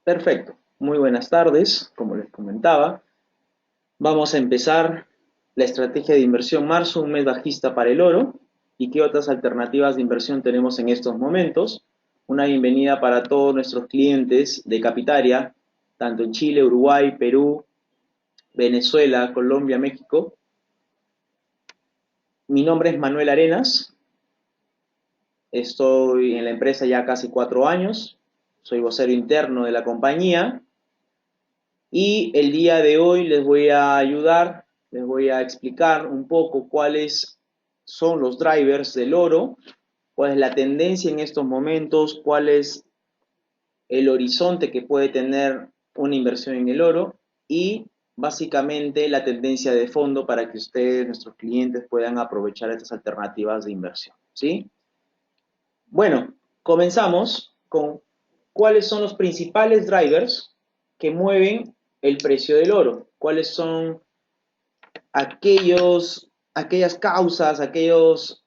Perfecto. Muy buenas tardes. Como les comentaba, vamos a empezar la estrategia de inversión marzo, un mes bajista para el oro. ¿Y qué otras alternativas de inversión tenemos en estos momentos? Una bienvenida para todos nuestros clientes de Capitaria, tanto en Chile, Uruguay, Perú, Venezuela, Colombia, México. Mi nombre es Manuel Arenas. Estoy en la empresa ya casi 4 años. Soy vocero interno de la compañía. Y el día de hoy les voy a ayudar, les voy a explicar un poco cuáles son los drivers del oro, cuál es la tendencia en estos momentos, cuál es el horizonte que puede tener una inversión en el oro y básicamente la tendencia de fondo para que ustedes, nuestros clientes, puedan aprovechar estas alternativas de inversión, ¿sí? Bueno, comenzamos con cuáles son los principales drivers que mueven el precio del oro, cuáles son aquellas causas, aquellos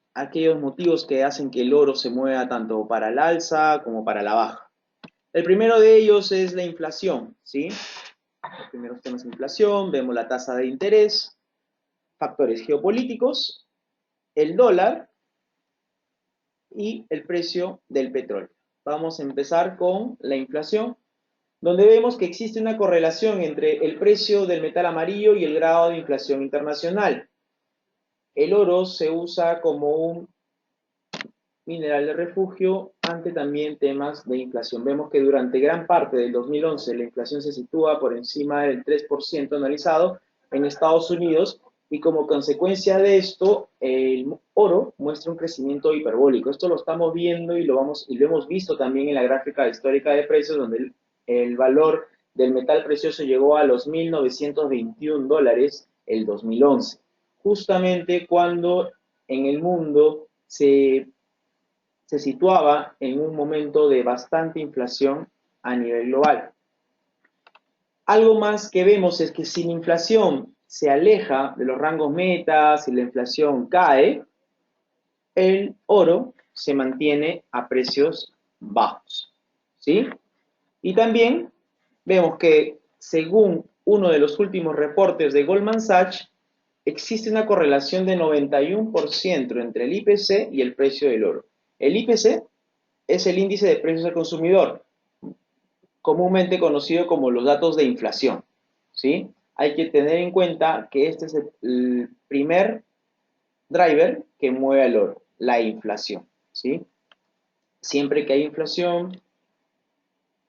motivos que hacen que el oro se mueva tanto para el alza como para la baja. El primero de ellos es la inflación, ¿sí? Los primeros temas de inflación, vemos la tasa de interés, factores geopolíticos, el dólar y el precio del petróleo. Vamos a empezar con la inflación, donde vemos que existe una correlación entre el precio del metal amarillo y el grado de inflación internacional. El oro se usa como un mineral de refugio ante también temas de inflación. Vemos que durante gran parte del 2011 la inflación se sitúa por encima del 3% anualizado en Estados Unidos y como consecuencia de esto el oro muestra un crecimiento hiperbólico. Esto lo estamos viendo y lo hemos visto también en la gráfica histórica de precios donde el valor del metal precioso llegó a los $1.921 el 2011, justamente cuando en el mundo se situaba en un momento de bastante inflación a nivel global. Algo más que vemos es que si la inflación se aleja de los rangos metas y la inflación cae, el oro se mantiene a precios bajos, ¿sí? Y también vemos que según uno de los últimos reportes de Goldman Sachs, existe una correlación de 91% entre el IPC y el precio del oro. El IPC es el índice de precios al consumidor, comúnmente conocido como los datos de inflación, ¿sí? Hay que tener en cuenta que este es el primer driver que mueve al oro, la inflación, ¿sí? Siempre que hay inflación,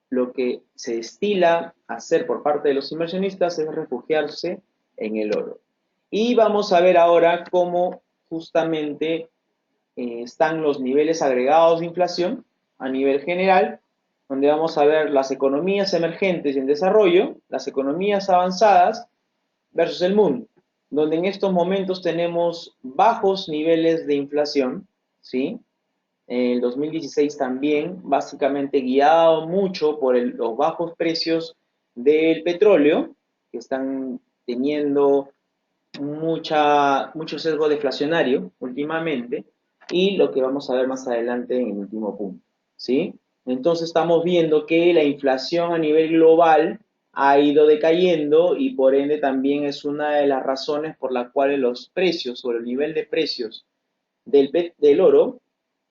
lo que se estila hacer por parte de los inversionistas es refugiarse en el oro. Y vamos a ver ahora cómo justamente están los niveles agregados de inflación a nivel general, donde vamos a ver las economías emergentes y en desarrollo, las economías avanzadas versus el mundo, donde en estos momentos tenemos bajos niveles de inflación, ¿sí? En el 2016 también, básicamente guiado mucho por los bajos precios del petróleo, que están teniendo mucho sesgo deflacionario últimamente, y lo que vamos a ver más adelante en el último punto, ¿sí? Entonces estamos viendo que la inflación a nivel global ha ido decayendo y por ende también es una de las razones por las cuales los precios o el nivel de precios del oro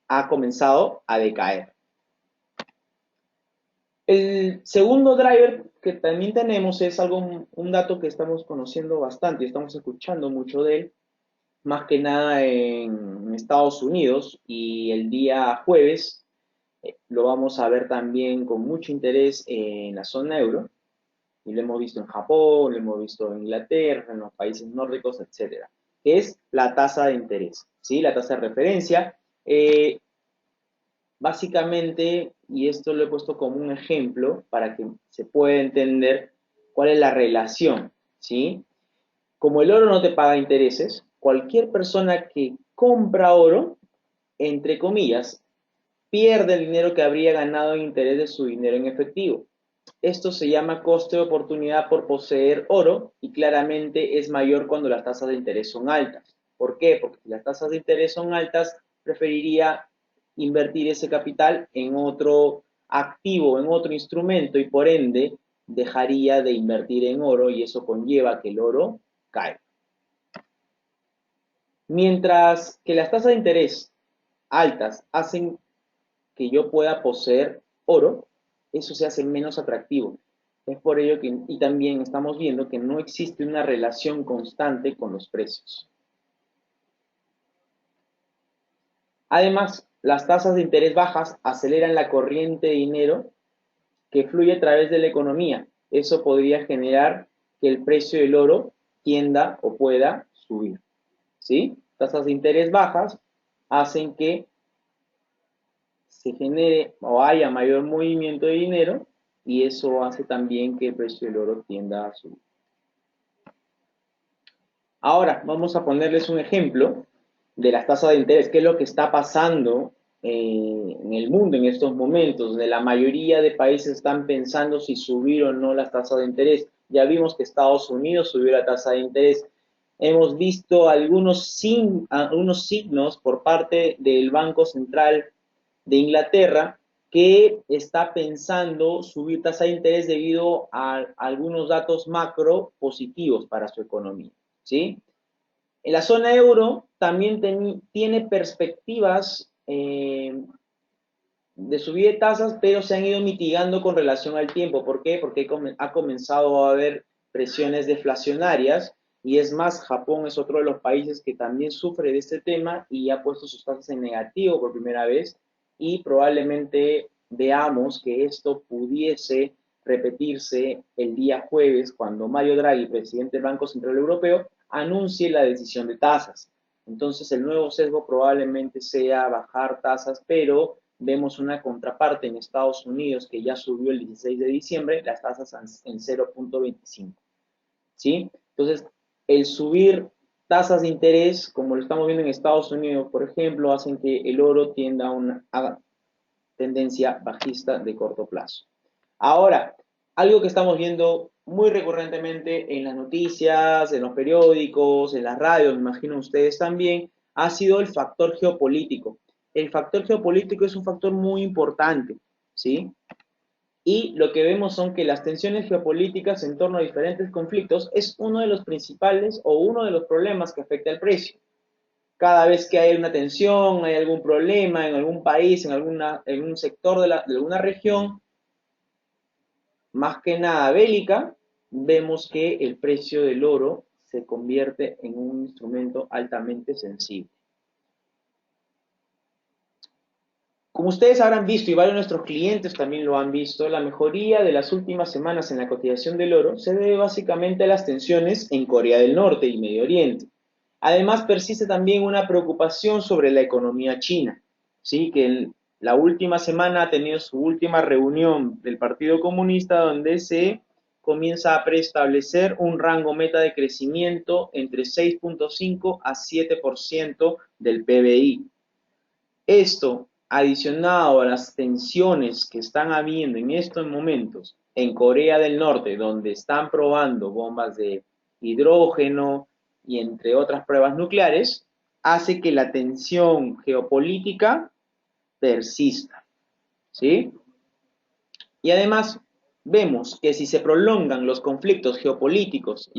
ha comenzado a decaer. El segundo driver que también tenemos es un dato que estamos conociendo bastante y estamos escuchando mucho de él, más que nada en Estados Unidos, y el día jueves lo vamos a ver también con mucho interés en la zona euro, y lo hemos visto en Japón, lo hemos visto en Inglaterra, en los países nórdicos, etcétera, que es la tasa de interés, ¿sí? La tasa de referencia. Básicamente, y esto lo he puesto como un ejemplo para que se pueda entender cuál es la relación, ¿sí? Como el oro no te paga intereses, cualquier persona que compra oro, entre comillas, pierde el dinero que habría ganado en interés de su dinero en efectivo. Esto se llama coste de oportunidad por poseer oro y claramente es mayor cuando las tasas de interés son altas. ¿Por qué? Porque si las tasas de interés son altas, preferiría invertir ese capital en otro activo en otro instrumento y por ende dejaría de invertir en oro y eso conlleva que el oro cae. Mientras que las tasas de interés altas hacen que yo pueda poseer oro, eso se hace menos atractivo. Es por ello que, y también estamos viendo que no existe una relación constante con los precios. Además, las tasas de interés bajas aceleran la corriente de dinero que fluye a través de la economía. Eso podría generar que el precio del oro tienda o pueda subir. ¿Sí? Tasas de interés bajas hacen que se genere o haya mayor movimiento de dinero y eso hace también que el precio del oro tienda a subir. Ahora, vamos a ponerles un ejemplo de las tasas de interés, qué es lo que está pasando en el mundo en estos momentos. De la mayoría de países están pensando si subir o no las tasas de interés. Ya vimos que Estados Unidos subió la tasa de interés. Hemos visto algunos signos por parte del Banco Central de Inglaterra que está pensando subir tasa de interés debido a algunos datos macro positivos para su economía, ¿sí? En la zona euro también tiene perspectivas de subida de tasas, pero se han ido mitigando con relación al tiempo. ¿Por qué? Porque ha comenzado a haber presiones deflacionarias y es más, Japón es otro de los países que también sufre de este tema y ha puesto sus tasas en negativo por primera vez y probablemente veamos que esto pudiese repetirse el día jueves cuando Mario Draghi, presidente del Banco Central Europeo, anuncie la decisión de tasas. Entonces el nuevo sesgo probablemente sea bajar tasas, pero vemos una contraparte en Estados Unidos que ya subió el 16 de diciembre las tasas en 0.25. ¿Sí? Entonces, el subir tasas de interés, como lo estamos viendo en Estados Unidos, por ejemplo, hacen que el oro tienda a una tendencia bajista de corto plazo. Ahora, algo que estamos viendo muy recurrentemente en las noticias, en los periódicos, en las radios, me imagino ustedes también, ha sido el factor geopolítico. El factor geopolítico es un factor muy importante, ¿sí? Y lo que vemos son que las tensiones geopolíticas en torno a diferentes conflictos es uno de los principales o uno de los problemas que afecta al precio. Cada vez que hay una tensión, hay algún problema en algún país, en un sector de alguna región, más que nada bélica, vemos que el precio del oro se convierte en un instrumento altamente sensible. Como ustedes habrán visto y varios de nuestros clientes también lo han visto, la mejoría de las últimas semanas en la cotización del oro se debe básicamente a las tensiones en Corea del Norte y Medio Oriente. Además, persiste también una preocupación sobre la economía china, ¿sí? Que la última semana ha tenido su última reunión del Partido Comunista donde se comienza a preestablecer un rango meta de crecimiento entre 6.5 a 7% del PBI. Esto, adicionado a las tensiones que están habiendo en estos momentos en Corea del Norte, donde están probando bombas de hidrógeno y entre otras pruebas nucleares, hace que la tensión geopolítica persista, ¿sí? Y además vemos que si se prolongan los conflictos geopolíticos,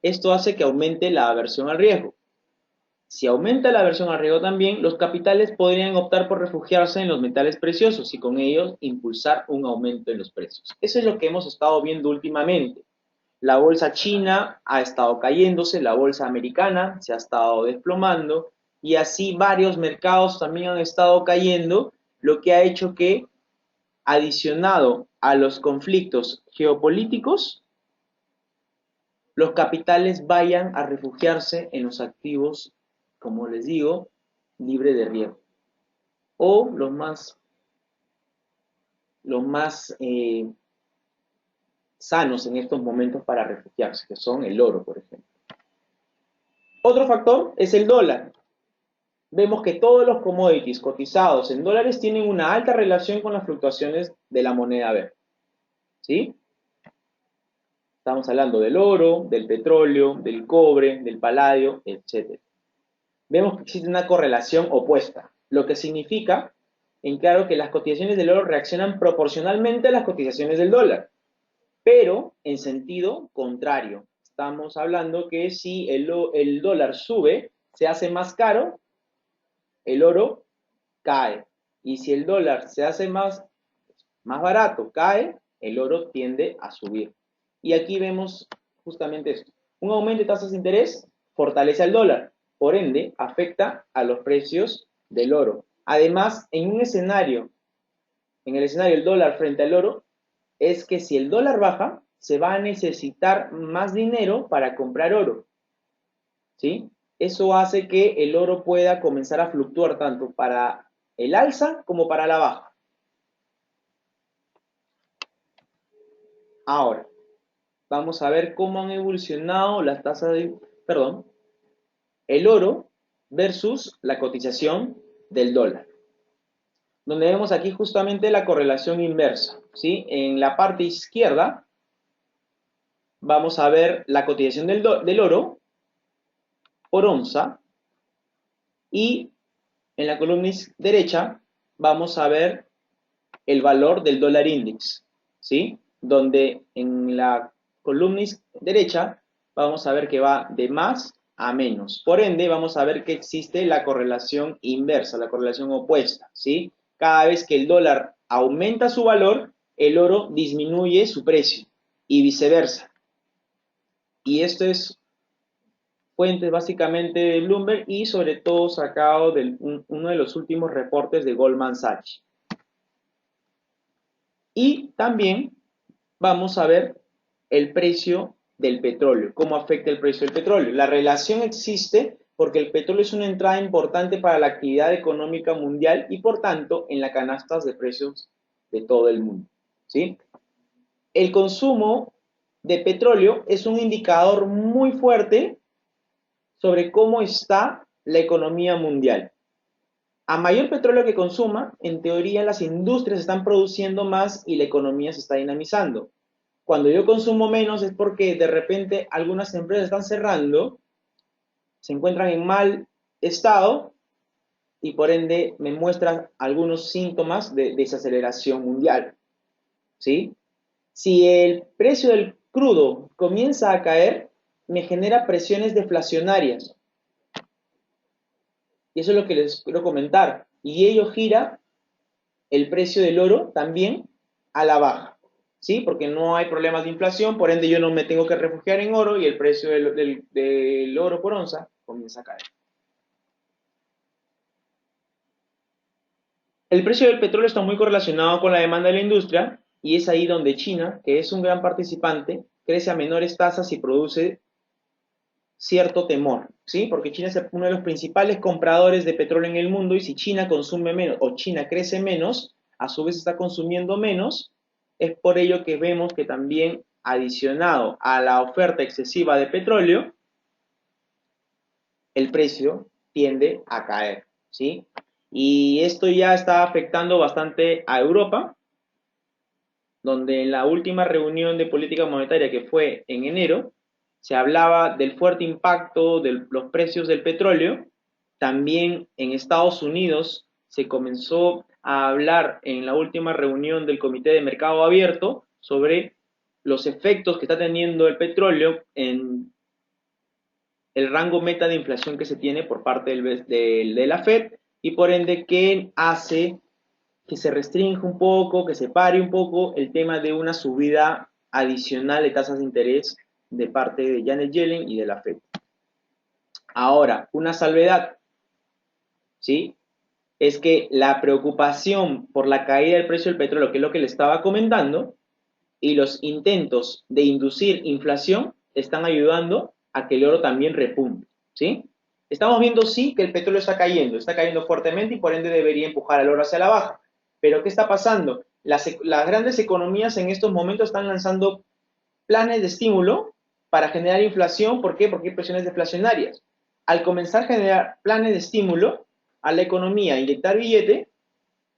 esto hace que aumente la aversión al riesgo. Si aumenta la aversión al riesgo también, los capitales podrían optar por refugiarse en los metales preciosos y con ellos impulsar un aumento en los precios. Eso es lo que hemos estado viendo últimamente. La bolsa china ha estado cayéndose, la bolsa americana se ha estado desplomando y así varios mercados también han estado cayendo, lo que ha hecho que, adicionado a los conflictos geopolíticos, los capitales vayan a refugiarse en los activos, como les digo, libre de riesgo. O los más sanos en estos momentos para refugiarse, que son el oro, por ejemplo. Otro factor es el dólar. Vemos que todos los commodities cotizados en dólares tienen una alta relación con las fluctuaciones de la moneda verde. ¿Sí? Estamos hablando del oro, del petróleo, del cobre, del paladio, etc. Vemos que existe una correlación opuesta, lo que significa en claro que las cotizaciones del oro reaccionan proporcionalmente a las cotizaciones del dólar, pero en sentido contrario. Estamos hablando que si el dólar sube, se hace más caro, el oro cae. Y si el dólar se hace más barato, cae, el oro tiende a subir. Y aquí vemos justamente esto. Un aumento de tasas de interés fortalece al dólar, por ende, afecta a los precios del oro. Además, en el escenario del dólar frente al oro, es que si el dólar baja, se va a necesitar más dinero para comprar oro. ¿Sí? Eso hace que el oro pueda comenzar a fluctuar tanto para el alza como para la baja. Ahora, vamos a ver cómo han evolucionado las tasas el oro versus la cotización del dólar. Donde vemos aquí justamente la correlación inversa, ¿sí? En la parte izquierda vamos a ver la cotización del oro por onza y en la columna derecha vamos a ver el valor del dólar index, ¿sí? Donde en la columna derecha vamos a ver que va de más a menos. Por ende, vamos a ver que existe la correlación inversa, la correlación opuesta, ¿sí? Cada vez que el dólar aumenta su valor, el oro disminuye su precio y viceversa. Y esto es fuentes básicamente de Bloomberg y sobre todo sacado de uno de los últimos reportes de Goldman Sachs. Y también vamos a ver el precio del petróleo, cómo afecta el precio del petróleo. La relación existe porque el petróleo es una entrada importante para la actividad económica mundial y por tanto en las canastas de precios de todo el mundo, ¿sí? El consumo de petróleo es un indicador muy fuerte sobre cómo está la economía mundial. A mayor petróleo que consuma, en teoría las industrias están produciendo más y la economía se está dinamizando. Cuando yo consumo menos es porque de repente algunas empresas están cerrando, se encuentran en mal estado y por ende me muestran algunos síntomas de desaceleración mundial, ¿sí? Si el precio del crudo comienza a caer, me genera presiones deflacionarias. Y eso es lo que les quiero comentar. Y ello gira el precio del oro también a la baja, ¿sí? Porque no hay problemas de inflación, por ende yo no me tengo que refugiar en oro y el precio del oro por onza comienza a caer. El precio del petróleo está muy correlacionado con la demanda de la industria y es ahí donde China, que es un gran participante, crece a menores tasas y produce cierto temor, ¿sí? Porque China es uno de los principales compradores de petróleo en el mundo y si China consume menos o China crece menos, a su vez está consumiendo menos, es por ello que vemos que también adicionado a la oferta excesiva de petróleo, el precio tiende a caer, ¿sí? Y esto ya está afectando bastante a Europa, donde en la última reunión de política monetaria que fue en enero, se hablaba del fuerte impacto de los precios del petróleo. También en Estados Unidos se comenzó a hablar en la última reunión del Comité de Mercado Abierto sobre los efectos que está teniendo el petróleo en el rango meta de inflación que se tiene por parte de la Fed y por ende que hace que se restrinja un poco, que se pare un poco el tema de una subida adicional de tasas de interés de parte de Janet Yellen y de la Fed. Ahora, una salvedad, ¿sí? Es que la preocupación por la caída del precio del petróleo, que es lo que le estaba comentando, y los intentos de inducir inflación están ayudando a que el oro también repunte, ¿sí? Estamos viendo, sí, que el petróleo está cayendo fuertemente y por ende debería empujar al oro hacia la baja. Pero ¿qué está pasando? Las grandes economías en estos momentos están lanzando planes de estímulo para generar inflación. ¿Por qué? Porque hay presiones deflacionarias. Al comenzar a generar planes de estímulo a la economía, inyectar billete,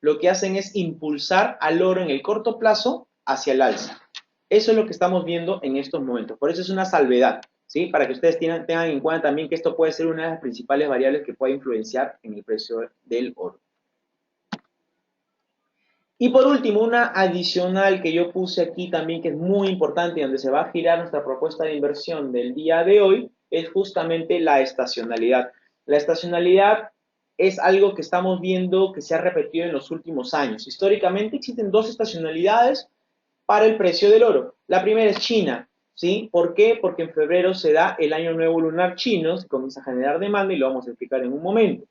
lo que hacen es impulsar al oro en el corto plazo hacia el alza. Eso es lo que estamos viendo en estos momentos. Por eso es una salvedad, ¿sí? Para que ustedes tengan en cuenta también que esto puede ser una de las principales variables que puede influenciar en el precio del oro. Y por último, una adicional que yo puse aquí también, que es muy importante y donde se va a girar nuestra propuesta de inversión del día de hoy, es justamente la estacionalidad. La estacionalidad es algo que estamos viendo que se ha repetido en los últimos años. Históricamente existen dos estacionalidades para el precio del oro. La primera es China, ¿sí? ¿Por qué? Porque en febrero se da el año nuevo lunar chino, se comienza a generar demanda y lo vamos a explicar en un momento.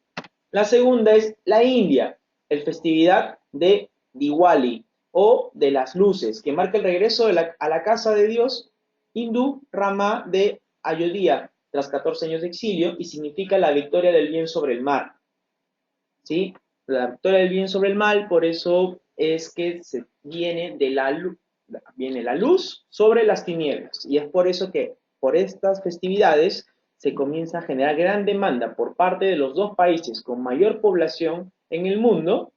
La segunda es la India, el festividad de Diwali o de las luces, que marca el regreso a la casa de Dios hindú Rama de Ayodhya tras 14 años de exilio y significa la victoria del bien sobre el mal. ¿Sí? La victoria del bien sobre el mal, por eso es que se viene de la luz, viene la luz sobre las tinieblas. Y es por eso que por estas festividades se comienza a generar gran demanda por parte de los dos países con mayor población en el mundo,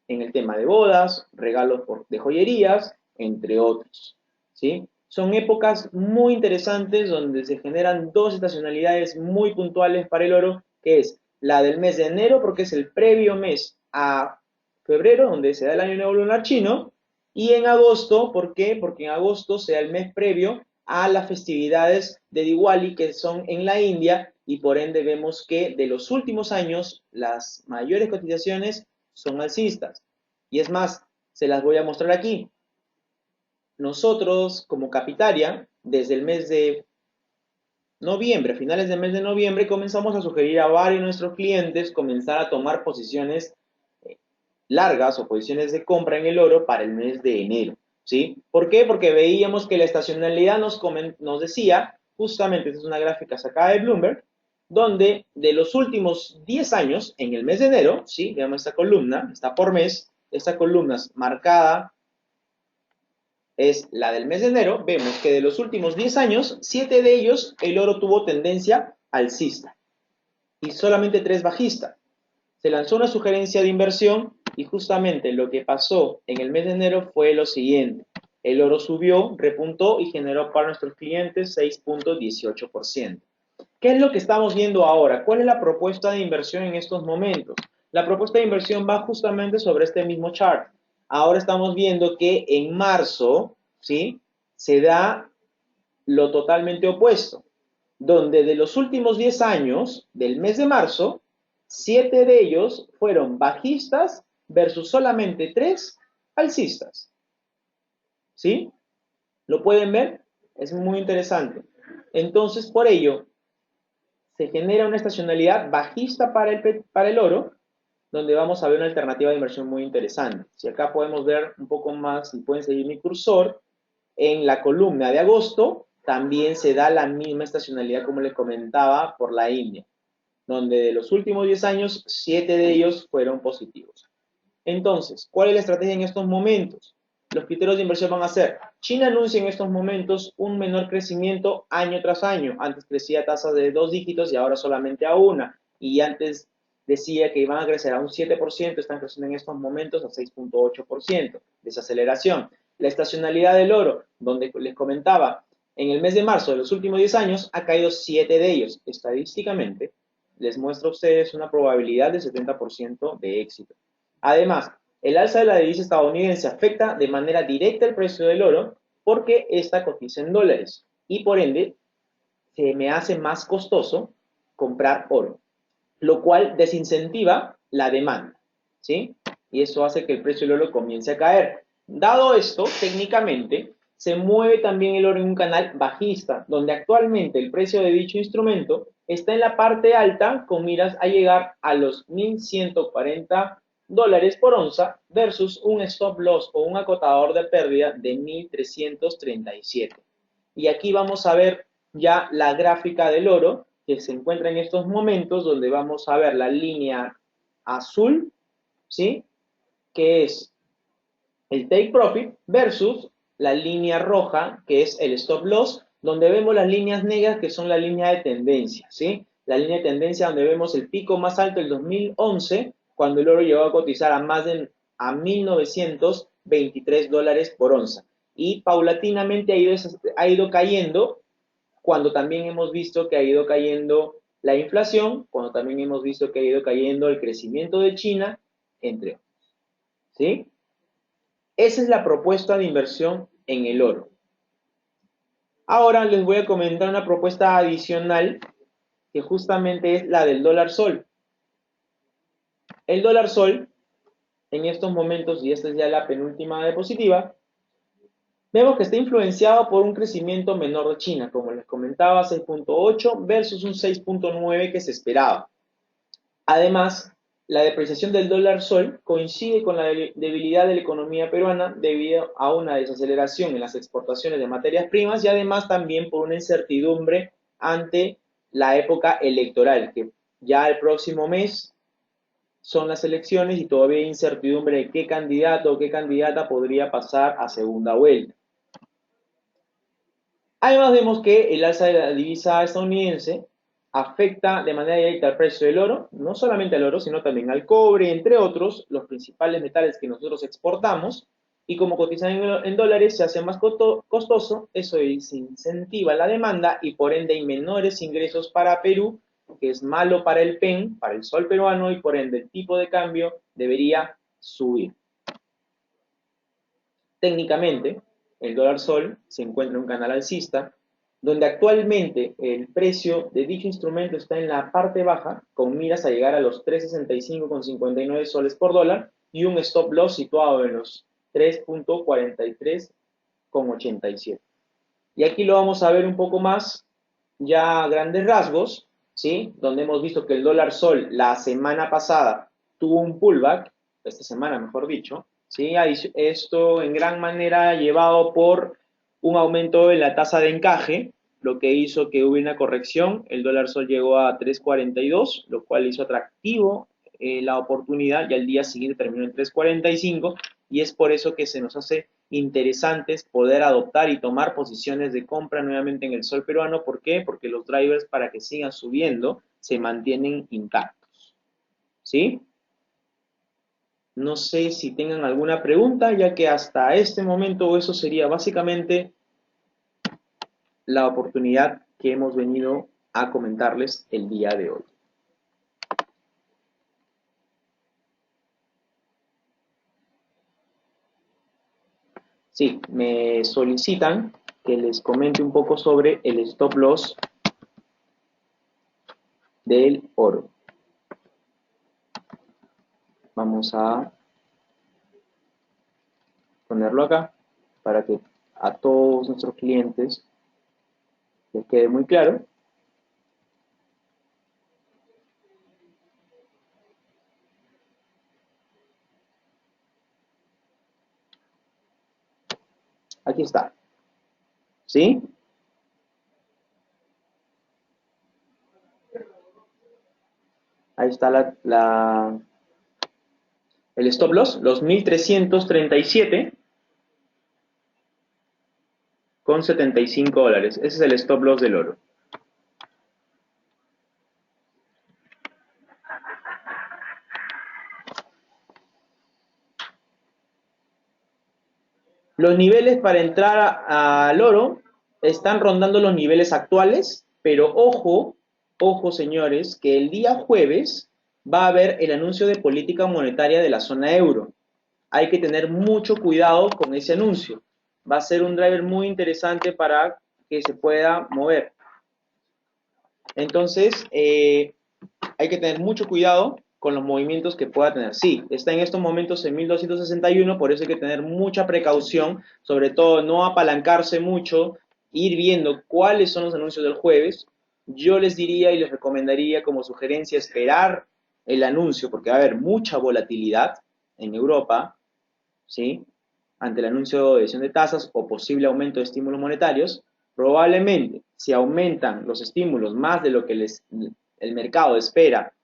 en el tema de bodas, regalos de joyerías, entre otros. ¿Sí? Son épocas muy interesantes donde se generan dos estacionalidades muy puntuales para el oro, que es la del mes de enero, porque es el previo mes a febrero, donde se da el año nuevo lunar chino, y en agosto, ¿por qué? Porque en agosto se da el mes previo a las festividades de Diwali, que son en la India, y por ende vemos que de los últimos años las mayores cotizaciones son alcistas. Y es más, se las voy a mostrar aquí. Nosotros, como Capitaria, desde el mes de noviembre, a finales del mes de noviembre, comenzamos a sugerir a varios de nuestros clientes comenzar a tomar posiciones largas o posiciones de compra en el oro para el mes de enero. ¿Sí? ¿Por qué? Porque veíamos que la estacionalidad nos decía, justamente, esta es una gráfica sacada de Bloomberg, donde de los últimos 10 años, en el mes de enero, ¿sí? Veamos esta columna, está por mes, esta columna es marcada es la del mes de enero, vemos que de los últimos 10 años, 7 de ellos el oro tuvo tendencia alcista y solamente 3 bajista. Se lanzó una sugerencia de inversión y justamente lo que pasó en el mes de enero fue lo siguiente. El oro subió, repuntó y generó para nuestros clientes 6.18%. ¿Qué es lo que estamos viendo ahora? ¿Cuál es la propuesta de inversión en estos momentos? La propuesta de inversión va justamente sobre este mismo chart. Ahora estamos viendo que en marzo, ¿sí? Se da lo totalmente opuesto, donde de los últimos 10 años, del mes de marzo, 7 de ellos fueron bajistas versus solamente 3 alcistas. ¿Sí? ¿Lo pueden ver? Es muy interesante. Entonces, por ello, se genera una estacionalidad bajista para el oro, donde vamos a ver una alternativa de inversión muy interesante. Si acá podemos ver un poco más, si pueden seguir mi cursor, en la columna de agosto también se da la misma estacionalidad como les comentaba por la India, donde de los últimos 10 años, 7 de ellos fueron positivos. Entonces, ¿cuál es la estrategia en estos momentos? Los criterios de inversión van a ser, China anuncia en estos momentos un menor crecimiento año tras año. Antes crecía a tasas de 2 dígitos y ahora solamente a una. Y antes decía que iban a crecer a un 7%, están creciendo en estos momentos a 6.8%. Desaceleración. La estacionalidad del oro, donde les comentaba, en el mes de marzo de los últimos 10 años ha caído 7 de ellos. Estadísticamente, les muestro a ustedes una probabilidad de 70% de éxito. Además, el alza de la divisa estadounidense afecta de manera directa el precio del oro porque esta cotiza en dólares y por ende se me hace más costoso comprar oro, lo cual desincentiva la demanda, ¿sí? Y eso hace que el precio del oro comience a caer. Dado esto, técnicamente, se mueve también el oro en un canal bajista, donde actualmente el precio de dicho instrumento está en la parte alta con miras a llegar a los 1.140 dólares por onza versus un stop loss o un acotador de pérdida de 1.337. Y aquí vamos a ver ya la gráfica del oro que se encuentra en estos momentos donde vamos a ver la línea azul, ¿sí? Que es el take profit versus la línea roja que es el stop loss, donde vemos las líneas negras que son la línea de tendencia, ¿sí? La línea de tendencia donde vemos el pico más alto del 2011 cuando el oro llegó a cotizar a más de a 1.923 dólares por onza y paulatinamente ha ido cayendo cuando también hemos visto que ha ido cayendo la inflación, cuando también hemos visto que ha ido cayendo el crecimiento de China, entre otros. ¿Sí? Esa es la propuesta de inversión en el oro. Ahora les voy a comentar una propuesta adicional que justamente es la del dólar sol. El dólar sol, en estos momentos, y esta es ya la penúltima diapositiva, vemos que está influenciado por un crecimiento menor de China, como les comentaba, 6.8 versus un 6.9 que se esperaba. Además, la depreciación del dólar sol coincide con la debilidad de la economía peruana debido a una desaceleración en las exportaciones de materias primas y además también por una incertidumbre ante la época electoral, que ya el próximo mes son las elecciones y todavía hay incertidumbre de qué candidato o qué candidata podría pasar a segunda vuelta. Además vemos que el alza de la divisa estadounidense afecta de manera directa al precio del oro, no solamente al oro, sino también al cobre, entre otros, los principales metales que nosotros exportamos, y como cotizan en dólares se hace más costoso, eso incentiva la demanda y por ende hay menores ingresos para Perú, que es malo para el PEN, para el sol peruano, y por ende el tipo de cambio debería subir. Técnicamente, el dólar sol se encuentra en un canal alcista, donde actualmente el precio de dicho instrumento está en la parte baja, con miras a llegar a los 365,59 soles por dólar y un stop loss situado en los 3.43,87. Y aquí lo vamos a ver un poco más, ya a grandes rasgos, ¿sí? Donde hemos visto que el dólar sol la semana pasada tuvo un pullback, esta semana mejor dicho, ¿sí? Esto en gran manera llevado por un aumento en la tasa de encaje, lo que hizo que hubiera una corrección, el dólar sol llegó a 3.42, lo cual hizo atractivo la oportunidad y al día siguiente terminó en 3.45 y es por eso que se nos hace interesantes poder adoptar y tomar posiciones de compra nuevamente en el sol peruano. ¿Por qué? Porque los drivers para que sigan subiendo se mantienen intactos. ¿Sí? No sé si tengan alguna pregunta, ya que hasta este momento eso sería básicamente la oportunidad que hemos venido a comentarles el día de hoy. Sí, me solicitan que les comente un poco sobre el stop loss del oro. Vamos a ponerlo acá para que a todos nuestros clientes les quede muy claro. Aquí está. ¿Sí? Ahí está el stop loss, los 1.337,75 dólares. Ese es el stop loss del oro. Los niveles para entrar al oro están rondando los niveles actuales, pero ojo, ojo señores, que el día jueves va a haber el anuncio de política monetaria de la zona euro. Hay que tener mucho cuidado con ese anuncio. Va a ser un driver muy interesante para que se pueda mover. Entonces, hay que tener mucho cuidado con los movimientos que pueda tener. Sí, está en estos momentos en 1261, por eso hay que tener mucha precaución, sobre todo no apalancarse mucho, ir viendo cuáles son los anuncios del jueves. Yo les diría y les recomendaría como sugerencia esperar el anuncio, porque va a haber mucha volatilidad en Europa, ¿sí? Ante el anuncio de decisión de tasas o posible aumento de estímulos monetarios, probablemente si aumentan los estímulos más de lo que el mercado espera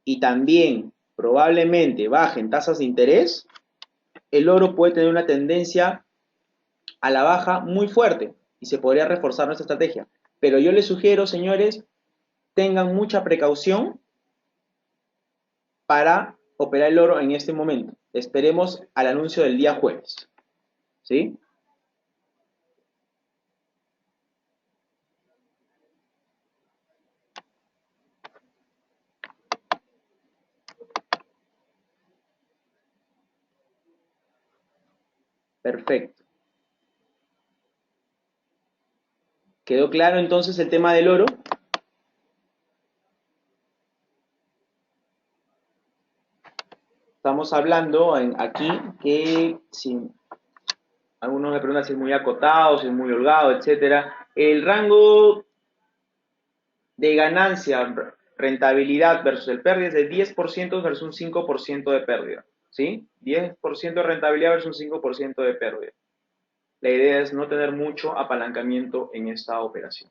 y también probablemente bajen tasas de interés, el oro puede tener una tendencia a la baja muy fuerte y se podría reforzar nuestra estrategia. Pero yo les sugiero, señores, tengan mucha precaución para operar el oro en este momento. Esperemos al anuncio del día jueves. ¿Sí? Perfecto. ¿Quedó claro entonces el tema del oro? Estamos hablando aquí que si algunos me preguntan si es muy acotado, si es muy holgado, etcétera. El rango de ganancia, rentabilidad versus el pérdida es de 10% versus un 5% de pérdida. ¿Sí? 10% de rentabilidad versus un 5% de pérdida. La idea es no tener mucho apalancamiento en esta operación.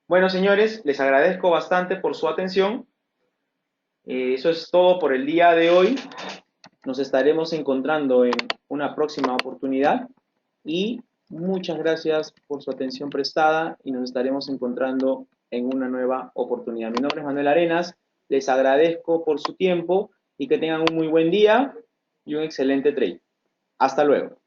Bueno, señores, les agradezco bastante por su atención. Eso es todo por el día de hoy. Nos estaremos encontrando en una próxima oportunidad y muchas gracias por su atención prestada y nos estaremos encontrando en una nueva oportunidad. Mi nombre es Manuel Arenas, les agradezco por su tiempo y que tengan un muy buen día y un excelente trade. Hasta luego.